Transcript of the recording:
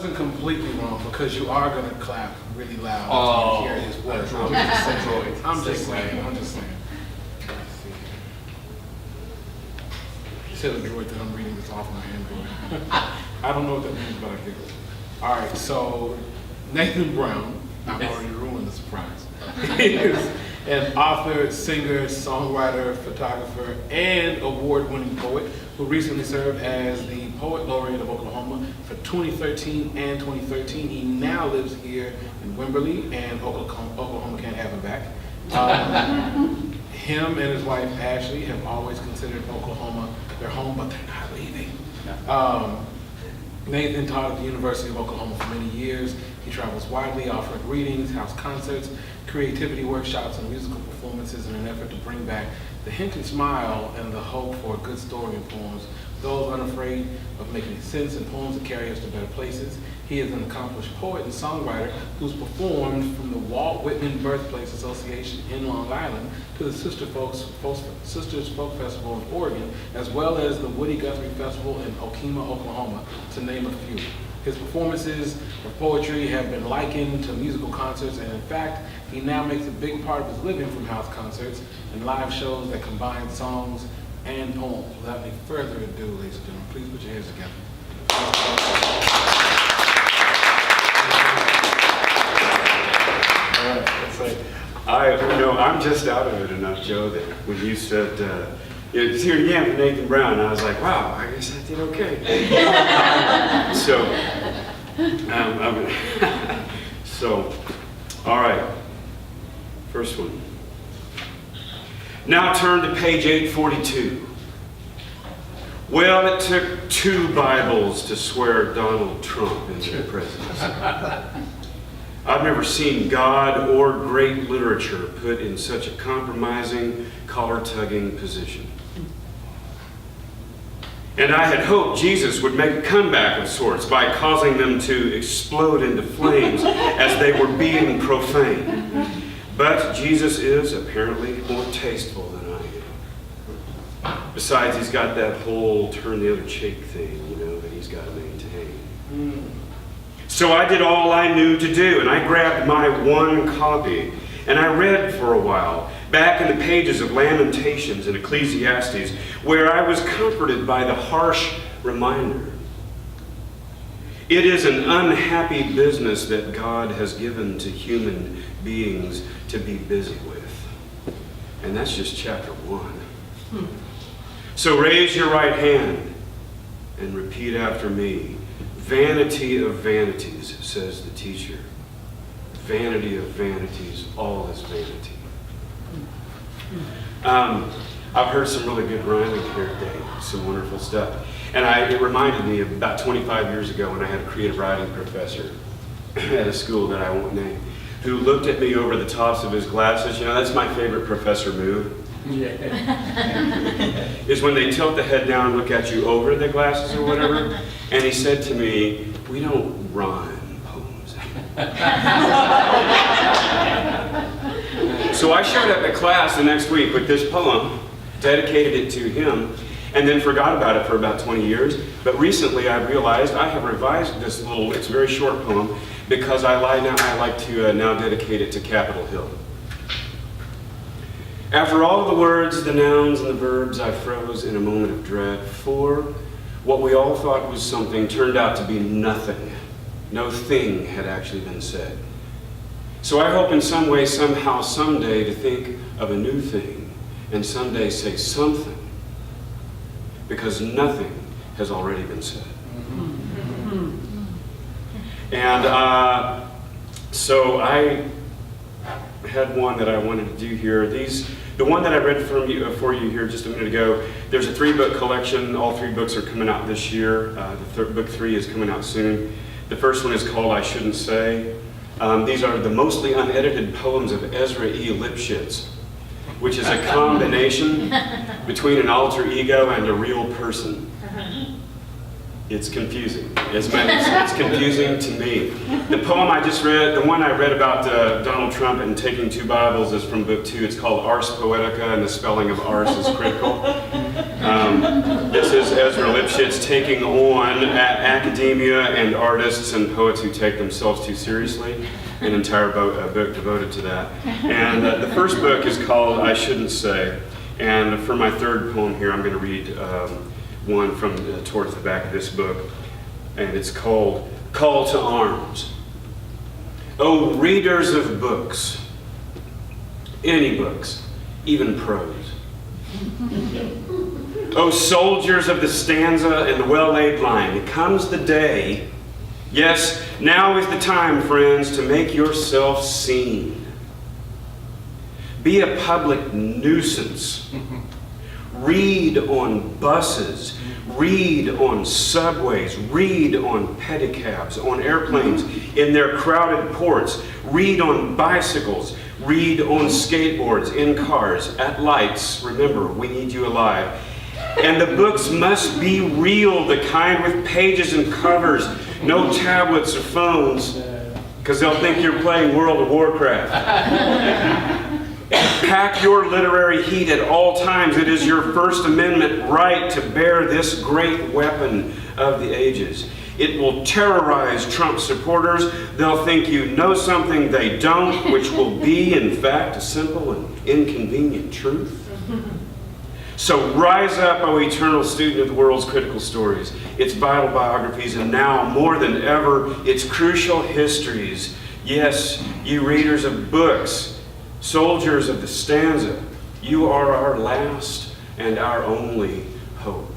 something completely wrong because you are going to clap really loud Oh, after you hear his words. I'm just saying. Let's see. Tell the droid that I'm reading this off my Android. I don't know what that means, but I get it. All right, so Nathan Brown, I've already ruined the surprise. He is an author, singer, songwriter, photographer, and award-winning poet who recently served as the Poet Laureate of Oklahoma for 2013 and 2013. He now lives here in Wimberley, and Oklahoma can't have him back. Him and his wife Ashley have always considered Oklahoma their home, but they're not leaving. Nathan taught at the University of Oklahoma for many years. He travels widely, offering readings, house concerts, creativity workshops, and musical performances in an effort to bring back the hint and smile and the hope for a good story in poems, those unafraid of making sense in poems that carry us to better places. He is an accomplished poet and songwriter who's performed from the Walt Whitman Birthplace Association in Long Island to the Sisters Folk Festival in Oregon, as well as the Woody Guthrie Festival in Okemah, Oklahoma, to name a few. His performances of poetry have been likened to musical concerts, and in fact, he now makes a big part of his living from house concerts and live shows that combine songs and poems. Without any further ado, ladies and gentlemen, please put your hands together. I'm just out of it enough, Joe, that when you said, it's here again for Nathan Brown, I was like, wow, I guess I did okay. So, all right, first one. Now turn to page 842. Well, it took 2 Bibles to swear Donald Trump into the presidency. I've never seen God or great literature put in such a compromising, collar-tugging position. And I had hoped Jesus would make a comeback of sorts by causing them to explode into flames as they were being profane. But Jesus is apparently more tasteful than I am. Besides, he's got that whole turn the other cheek thing, that he's got to maintain. So I did all I knew to do, and I grabbed my one copy, and I read for a while, back in the pages of Lamentations and Ecclesiastes, where I was comforted by the harsh reminder. It is an unhappy business that God has given to human beings to be busy with. And that's just chapter 1. So raise your right hand and repeat after me. Vanity of vanities, says the teacher. Vanity of vanities, all is vanity. I've heard some really good rhyming here today, some wonderful stuff. And it reminded me of about 25 years ago when I had a creative writing professor at a school that I won't name, who looked at me over the tops of his glasses. That's my favorite professor move. Yeah. Is when they tilt the head down and look at you over the glasses or whatever. And he said to me, "We don't rhyme poems." So I showed up at class the next week with this poem, dedicated it to him, and then forgot about it for about 20 years. But recently I realized I have revised this it's a very short poem, because I like to now dedicate it to Capitol Hill. After all of the words, the nouns, and the verbs, I froze in a moment of dread, for what we all thought was something turned out to be nothing. No thing had actually been said. So I hope in some way, somehow, someday to think of a new thing, and someday say something, because nothing has already been said. And so I had one that I wanted to do here. The one that I read for you here just a minute ago, there's a 3-book collection. All 3 books are coming out this year. Book 3 is coming out soon. The first one is called I Shouldn't Say. These are the mostly unedited poems of Ezra E. Lipschitz, which is a combination between an alter ego and a real person. It's confusing. It's confusing to me. The poem I just read, the one I read about Donald Trump and taking 2 Bibles is from book 2. It's called Ars Poetica, and the spelling of Ars is critical. This is Ezra Lipschitz taking on academia and artists and poets who take themselves too seriously. An entire book devoted to that. And the first book is called I Shouldn't Say. And for my third poem here, I'm going to read one from towards the back of this book, and it's called Call to Arms. Oh, readers of books, any books, even prose. Oh, soldiers of the stanza and the well-laid line, it comes the day, yes, now is the time, friends, to make yourself seen. Be a public nuisance. Read on buses, read on subways, read on pedicabs, on airplanes, in their crowded ports, read on bicycles, read on skateboards, in cars, at lights. Remember, we need you alive. And the books must be real, the kind with pages and covers, no tablets or phones, because they'll think you're playing World of Warcraft. Pack your literary heat at all times. It is your First Amendment right to bear this great weapon of the ages. It will terrorize Trump supporters. They'll think you know something they don't, which will be, in fact, a simple and inconvenient truth. So rise up, O eternal student of the world's critical stories, its vital biographies, and now, more than ever, its crucial histories. Yes, you readers of books, soldiers of the stanza, you are our last and our only hope.